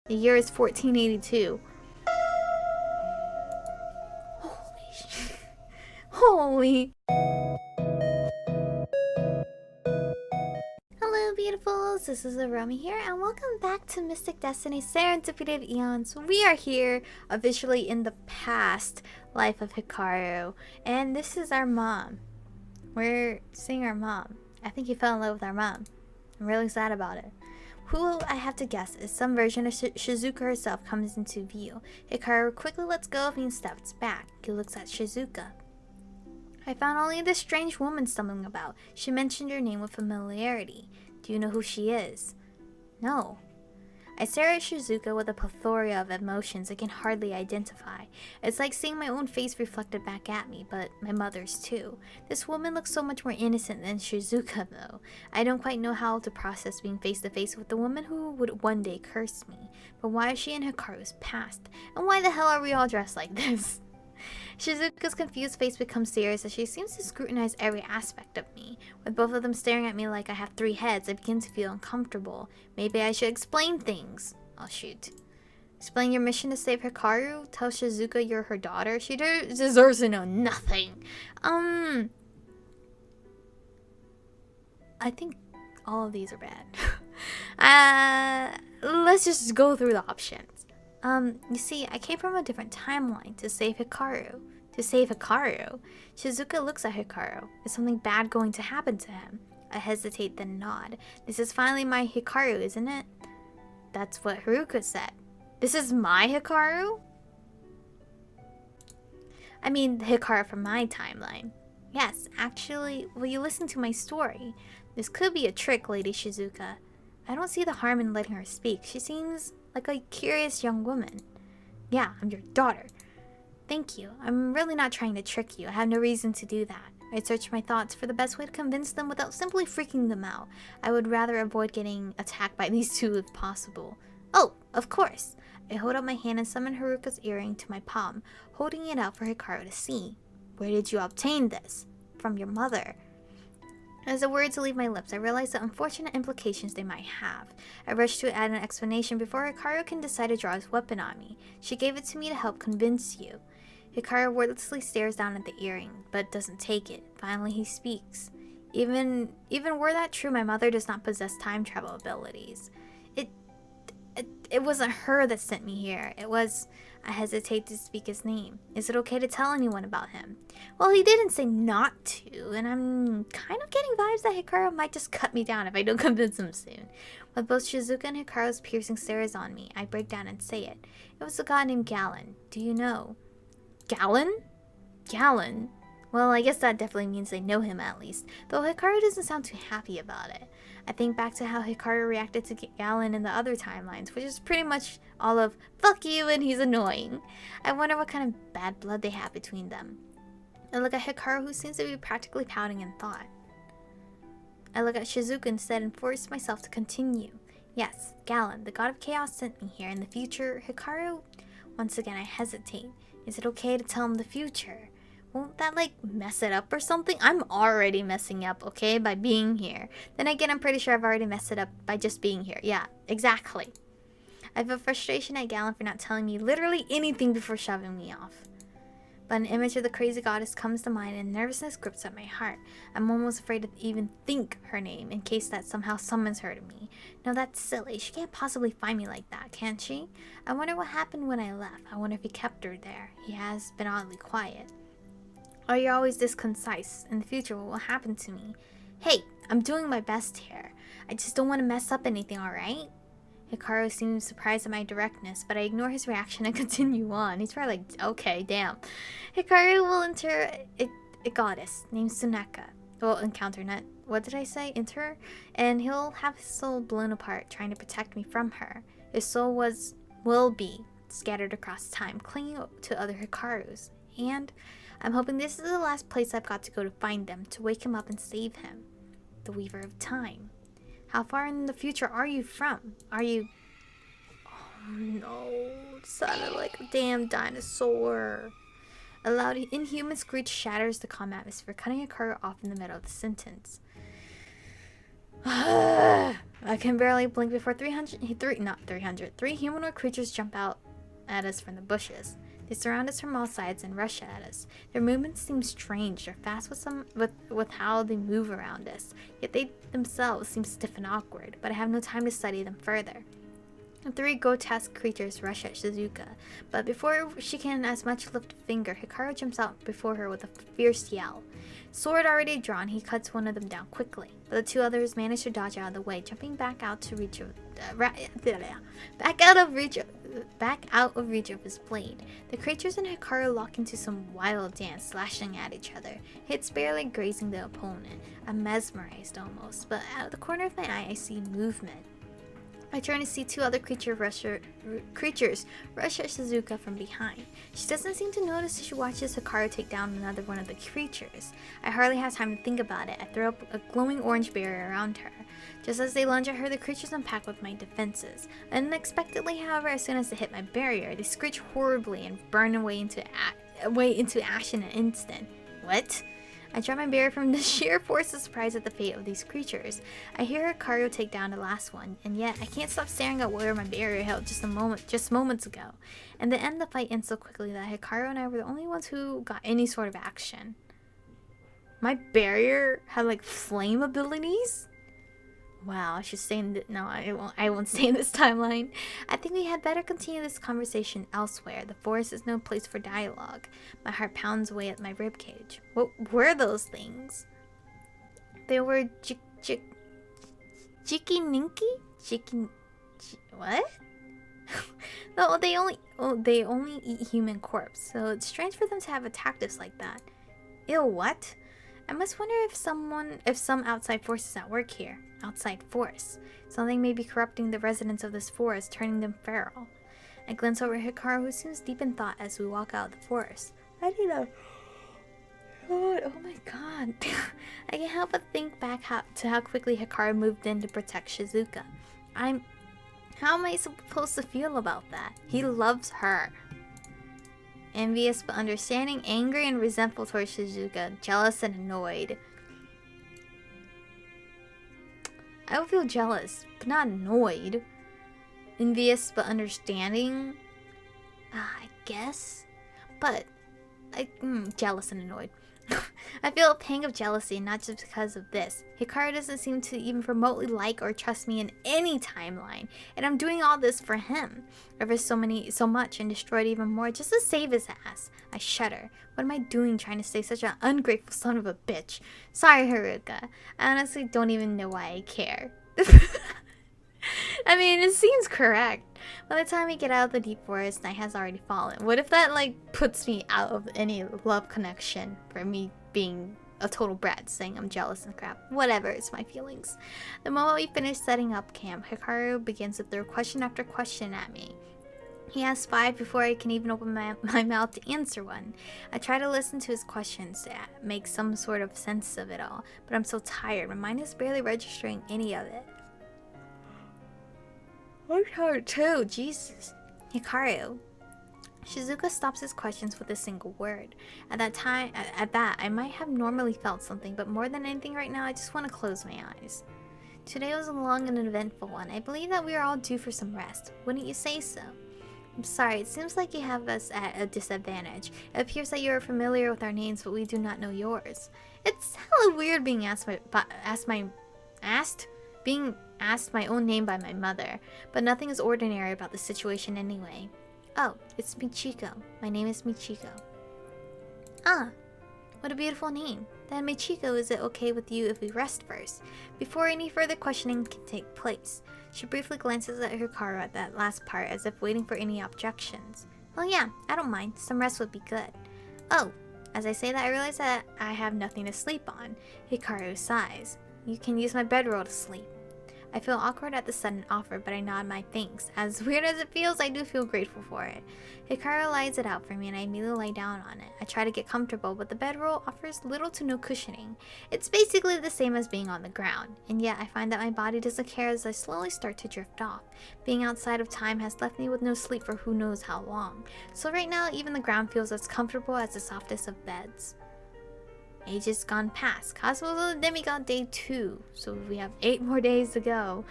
The year is 1482. Holy shit. Holy. Hello beautifuls, this is Aromie here, and welcome back to Mystic Destinies Serendipity of Aeons. We are here officially in the past life of Hikaru, and this is our mom. We're seeing our mom. I think he fell in love with our mom. I'm really sad about it. Who I have to guess is some version of Shizuka herself comes into view. Hikaru quickly lets go of me and steps back. He looks at Shizuka. I found only this strange woman stumbling about. She mentioned your name with familiarity. Do you know who she is? No. I stare at Shizuka with a plethora of emotions I can hardly identify. It's like seeing my own face reflected back at me, but my mother's too. This woman looks so much more innocent than Shizuka though. I don't quite know how to process being face to face with the woman who would one day curse me. But why is she in Hikaru's past? And why the hell are we all dressed like this? Shizuka's confused face becomes serious as she seems to scrutinize every aspect of me. With both of them staring at me like I have 3 heads, I begin to feel uncomfortable. Maybe I should explain things. Oh shoot. Explain your mission to save Hikaru? Tell Shizuka you're her daughter? She deserves to know nothing. I think all of these are bad. Let's just go through the options. You see, I came from a different timeline to save Hikaru. To save Hikaru? Shizuka looks at Hikaru. Is something bad going to happen to him? I hesitate, then nod. This is finally my Hikaru, isn't it? That's what Haruka said. This is my Hikaru? I mean, the Hikaru from my timeline. Yes, actually, will you listen to my story? This could be a trick, Lady Shizuka. I don't see the harm in letting her speak. She seems like a curious young woman. Yeah, I'm your daughter. Thank you. I'm really not trying to trick you. I have no reason to do that. I search my thoughts for the best way to convince them without simply freaking them out. I would rather avoid getting attacked by these two if possible. Oh, of course. I hold up my hand and summon Haruka's earring to my palm, holding it out for Hikaru to see. Where did you obtain this? From your mother. As the words leave my lips, I realize the unfortunate implications they might have. I rush to add an explanation before Hikaru can decide to draw his weapon on me. She gave it to me to help convince you. Hikaru wordlessly stares down at the earring, but doesn't take it. Finally, he speaks. Even were that true, my mother does not possess time travel abilities. It wasn't her that sent me here. It was... I hesitate to speak his name. Is it okay to tell anyone about him? Well, he didn't say not to, and I'm kind of getting vibes that Hikaru might just cut me down if I don't convince him soon. With both Shizuka and Hikaru's piercing stares on me, I break down and say it. It was a god named Galen. Do you know? Galen? Galen? Well, I guess that definitely means they know him at least, though Hikaru doesn't sound too happy about it. I think back to how Hikaru reacted to Galen in the other timelines, which is pretty much all of, fuck you and he's annoying. I wonder what kind of bad blood they have between them. I look at Hikaru, who seems to be practically pouting in thought. I look at Shizuka instead and force myself to continue. Yes, Galen, the god of chaos, sent me here. In the future, Hikaru... Once again, I hesitate. Is it okay to tell him the future? Won't that, like, mess it up or something? I'm already messing up, okay, by being here. Then again, I'm pretty sure I've already messed it up by just being here. Yeah, exactly. I feel frustration at Galen for not telling me literally anything before shoving me off. But an image of the crazy goddess comes to mind and nervousness grips at my heart. I'm almost afraid to even think her name in case that somehow summons her to me. No, that's silly. She can't possibly find me like that, can she? I wonder what happened when I left. I wonder if he kept her there. He has been oddly quiet. Are you always this concise? In the future, what will happen to me? Hey, I'm doing my best here. I just don't want to mess up anything, alright? Hikaru seems surprised at my directness, but I ignore his reaction and continue on. He's probably like, okay, damn. Hikaru will enter a goddess named Suneka. Well, encounter, not... What did I say? Enter? And he'll have his soul blown apart, trying to protect me from her. His soul will be scattered across time, clinging to other Hikarus. And... I'm hoping this is the last place I've got to go to find them, to wake him up and save him. The Weaver of Time. How far in the future are you from? Are you... Oh no, it sounded like a damn dinosaur. A loud inhuman screech shatters the calm atmosphere, cutting Hikaru off in the middle of the sentence. I can barely blink before 3 humanoid creatures jump out at us from the bushes. They surround us from all sides and rush at us. Their movements seem strange. They're fast with how they move around us, yet they themselves seem stiff and awkward, but I have no time to study them further. The 3 grotesque creatures rush at Shizuka, but before she can as much lift a finger, Hikaru jumps out before her with a fierce yell. Sword already drawn, he cuts one of them down quickly, but the 2 others manage to dodge out of the way, jumping back out of reach of his blade. The creatures and Hikaru lock into some wild dance, slashing at each other, hits barely grazing the opponent. I'm mesmerized almost, but out of the corner of my eye I see movement. I turn to see 2 other creatures rush at Shizuka from behind. She doesn't seem to notice as she watches Hikaru take down another one of the creatures. I hardly have time to think about it. I throw up a glowing orange barrier around her. Just as they lunge at her, the creatures unpack with my defenses. Unexpectedly, however, as soon as they hit my barrier, they screech horribly and burn away into ash in an instant. What? I drop my barrier from the sheer force of surprise at the fate of these creatures. I hear Hikaru take down the last one, and yet I can't stop staring at where my barrier held just moments ago. And the end the fight ends so quickly that Hikaru and I were the only ones who got any sort of action. My barrier had like flame abilities? Wow, I should stay in no, I won't stay in this timeline. I think we had better continue this conversation elsewhere. The forest is no place for dialogue. My heart pounds away at my ribcage. What were those things? They were what? No, they only eat human corpse, so it's strange for them to have attacked us like that. Ew, what? I must wonder if some outside force is at work here. Outside force. Something may be corrupting the residents of this forest, turning them feral. I glance over at Hikaru, who seems deep in thought as we walk out of the forest. I need a... Oh my god. I can't help but think back to how quickly Hikaru moved in to protect Shizuka. How am I supposed to feel about that? He loves her. Envious but understanding, angry and resentful towards Shizuka, jealous and annoyed. I would feel jealous, but not annoyed. Envious but understanding? I guess. But, jealous and annoyed. I feel a pang of jealousy, not just because of this. Hikaru doesn't seem to even remotely like or trust me in any timeline, and I'm doing all this for him. Ever so much and destroyed even more just to save his ass. I shudder. What am I doing trying to stay such an ungrateful son of a bitch? Sorry, Haruka. I honestly don't even know why I care. I mean, it seems correct. By the time we get out of the deep forest, night has already fallen. What if that, like, puts me out of any love connection for me being a total brat, saying I'm jealous and crap? Whatever, it's my feelings. The moment we finish setting up camp, Hikaru begins to throw question after question at me. He asks 5 before I can even open my mouth to answer one. I try to listen to his questions to make some sort of sense of it all, but I'm so tired. My mind is barely registering any of it. I'm tired too, Jesus. Hikaru. Shizuka stops his questions with a single word. At that, I might have normally felt something, but more than anything right now, I just want to close my eyes. Today was a long and eventful one. I believe that we are all due for some rest. Wouldn't you say so? I'm sorry, it seems like you have us at a disadvantage. It appears that you are familiar with our names, but we do not know yours. It's hella weird being asked my own name by my mother, but nothing is ordinary about the situation anyway. Oh, it's Michiko. My name is Michiko. Ah, what a beautiful name. Then Michiko, is it okay with you if we rest first, before any further questioning can take place? She briefly glances at Hikaru at that last part, as if waiting for any objections. Well, yeah, I don't mind. Some rest would be good. Oh, as I say that, I realize that I have nothing to sleep on. Hikaru sighs. You can use my bedroll to sleep. I feel awkward at the sudden offer, but I nod my thanks. As weird as it feels, I do feel grateful for it. Hikaru lies it out for me and I immediately lie down on it. I try to get comfortable, but the bedroll offers little to no cushioning. It's basically the same as being on the ground, and yet I find that my body doesn't care as I slowly start to drift off. Being outside of time has left me with no sleep for who knows how long. So right now, even the ground feels as comfortable as the softest of beds. Ages gone past. Cosmos of the Demigod Day 2. So we have 8 more days to go.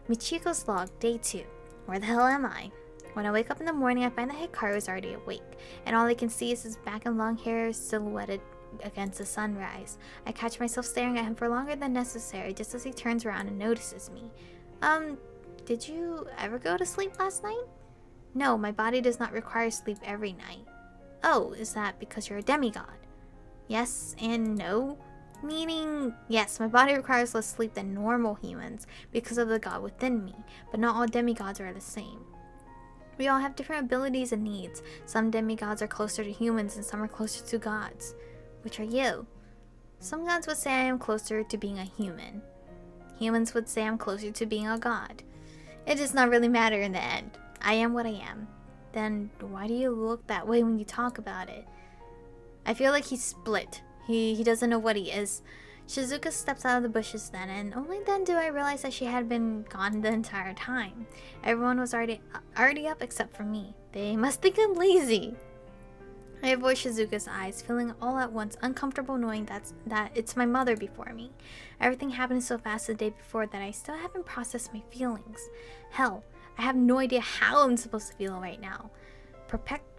Michiko's Log Day 2. Where the hell am I? When I wake up in the morning, I find that Hikaru is already awake, and all I can see is his back and long hair silhouetted against the sunrise. I catch myself staring at him for longer than necessary just as he turns around and notices me. Did you ever go to sleep last night? No, my body does not require sleep every night. Oh, is that because you're a demigod? Yes and no. Meaning, yes, my body requires less sleep than normal humans because of the god within me, but not all demigods are the same. We all have different abilities and needs. Some demigods are closer to humans and some are closer to gods. Which are you? Some gods would say I am closer to being a human. Humans would say I'm closer to being a god. It does not really matter in the end. I am what I am. Then why do you look that way when you talk about it? I feel like he's split. He doesn't know what he is. Shizuka steps out of the bushes then, and only then do I realize that she had been gone the entire time. Everyone was already up except for me. They must think I'm lazy. I avoid Shizuka's eyes, feeling all at once uncomfortable knowing that it's my mother before me. Everything happened so fast the day before that I still haven't processed my feelings. Hell, I have no idea how I'm supposed to feel right now.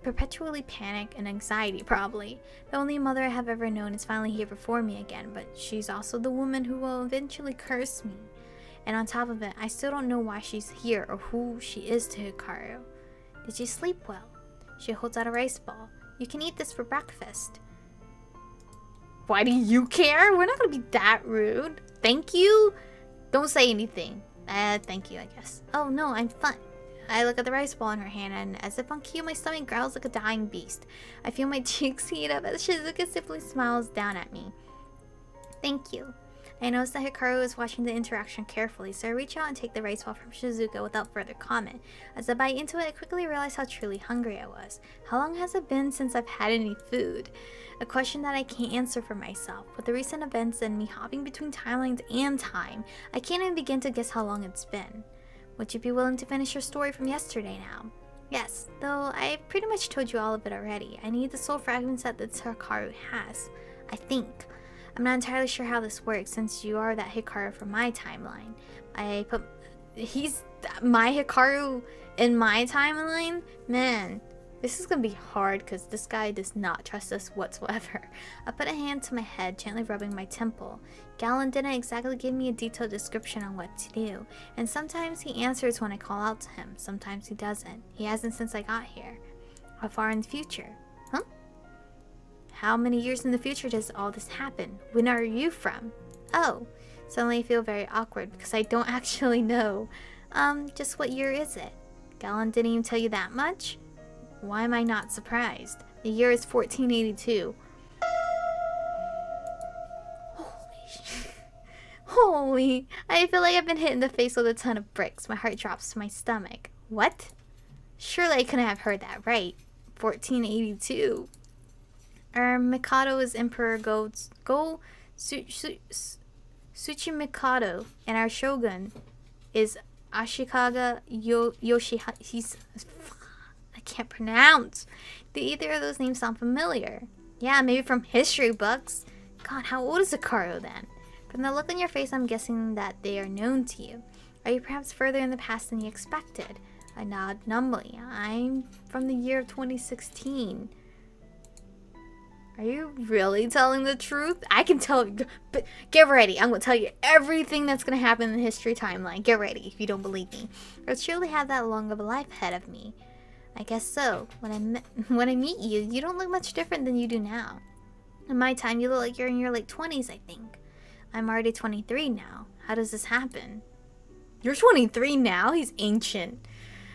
Perpetually panic and anxiety, probably. The only mother I have ever known is finally here before me again, but she's also the woman who will eventually curse me. And on top of it, I still don't know why she's here or who she is to Hikaru. Did she sleep well? She holds out a rice ball. You can eat this for breakfast. Why do you care? We're not gonna be that rude. Thank you? Don't say anything. Thank you, I guess. Oh no, I'm fine. I look at the rice ball in her hand, and as if on cue, my stomach growls like a dying beast. I feel my cheeks heat up as Shizuka simply smiles down at me. Thank you. I notice that Hikaru is watching the interaction carefully, so I reach out and take the rice ball from Shizuka without further comment. As I bite into it, I quickly realize how truly hungry I was. How long has it been since I've had any food? A question that I can't answer for myself. With the recent events and me hopping between timelines and time, I can't even begin to guess how long it's been. Would you be willing to finish your story from yesterday now? Yes, though I've pretty much told you all of it already. I need the soul fragments that the Hikaru has. I think. I'm not entirely sure how this works since you are that Hikaru from my timeline. He's my Hikaru in my timeline? Man, this is gonna be hard because this guy does not trust us whatsoever. I put a hand to my head, gently rubbing my temple. Galen didn't exactly give me a detailed description on what to do, and sometimes he answers when I call out to him, sometimes he doesn't. He hasn't since I got here. How far in the future? Huh? How many years in the future does all this happen? When are you from? Oh, suddenly I feel very awkward because I don't actually know. Just what year is it? Galen didn't even tell you that much? Why am I not surprised? The year is 1482. Holy, I feel like I've been hit in the face with a ton of bricks. My heart drops to my stomach. What? Surely I couldn't have heard that right. 1482. Our Mikado is Emperor Tsuchimikado, and our Shogun is Ashikaga Yoshihisa. I can't pronounce. Do either of those names sound familiar? Yeah, maybe from history books. God, how old is Hikaru then? From the look on your face, I'm guessing that they are known to you. Are you perhaps further in the past than you expected? I nod numbly. I'm from the year of 2016. Are you really telling the truth? I can tell you, but get ready. I'm going to tell you everything that's going to happen in the history timeline. Get ready if you don't believe me. I surely have that long of a life ahead of me. I guess so. When I meet you, you don't look much different than you do now. In my time, you look like you're in your late 20s, I think. I'm already 23 now. How does this happen? You're 23 now? He's ancient.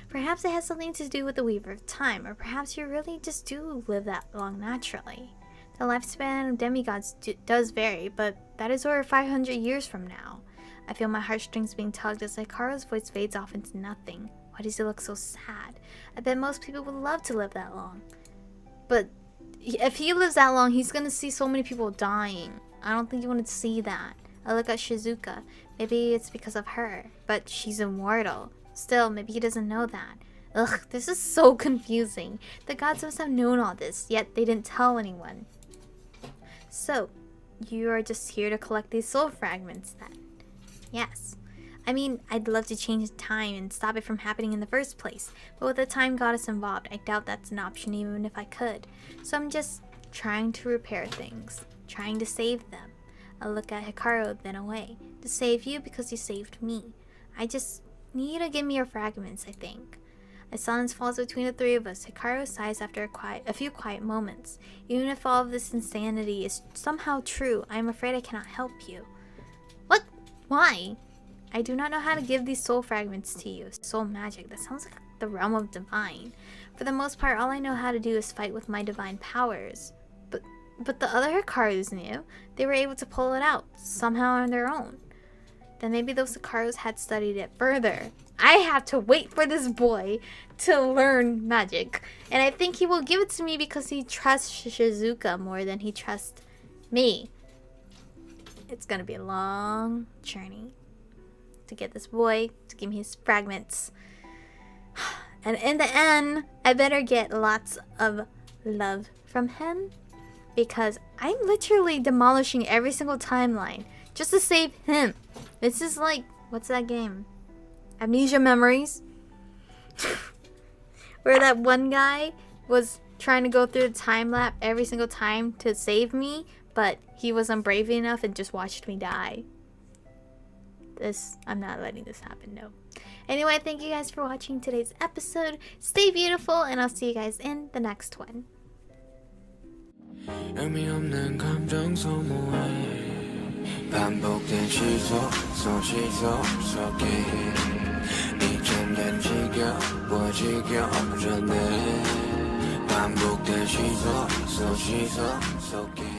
Perhaps it has something to do with the Weaver of Time, or perhaps you really just do live that long naturally. The lifespan of demigods does vary, but that is over 500 years from now. I feel my heartstrings being tugged as Hikaru's voice fades off into nothing. Why does he look so sad? I bet most people would love to live that long. But if he lives that long, he's gonna see so many people dying. I don't think you want to see that. I look at Shizuka. Maybe it's because of her, but she's immortal. Still, maybe he doesn't know that. Ugh, this is so confusing. The gods must have known all this, yet they didn't tell anyone. So, you are just here to collect these soul fragments then. Yes. I mean, I'd love to change time and stop it from happening in the first place, but with the time goddess involved, I doubt that's an option even if I could. So I'm just trying to repair things, trying to save them. I look at Hikaru, then away. To save you because you saved me. I just need you to give me your fragments, I think. A silence falls between the three of us. Hikaru sighs after a few quiet moments. Even if all of this insanity is somehow true, I am afraid I cannot help you. What? Why? I do not know how to give these soul fragments to you. Soul magic, that sounds like the realm of divine. For the most part, all I know how to do is fight with my divine powers. But the other Hikarus knew. They were able to pull it out, somehow on their own. Then maybe those Hikarus had studied it further. I have to wait for this boy to learn magic. And I think he will give it to me because he trusts Shizuka more than he trusts me. It's gonna be a long journey to get this boy to give me his fragments. And in the end, I better get lots of love from him, because I'm literally demolishing every single timeline just to save him. This is like, what's that game? Amnesia Memories? Where that one guy was trying to go through the time lap every single time to save me, but he wasn't brave enough and just watched me die. I'm not letting this happen, no. Anyway, thank you guys for watching today's episode. Stay beautiful, and I'll see you guys in the next one. 의미 없는 감정 소모해 반복된 시속 속에 이젠 지겨워지기 전에 반복된 시속 속에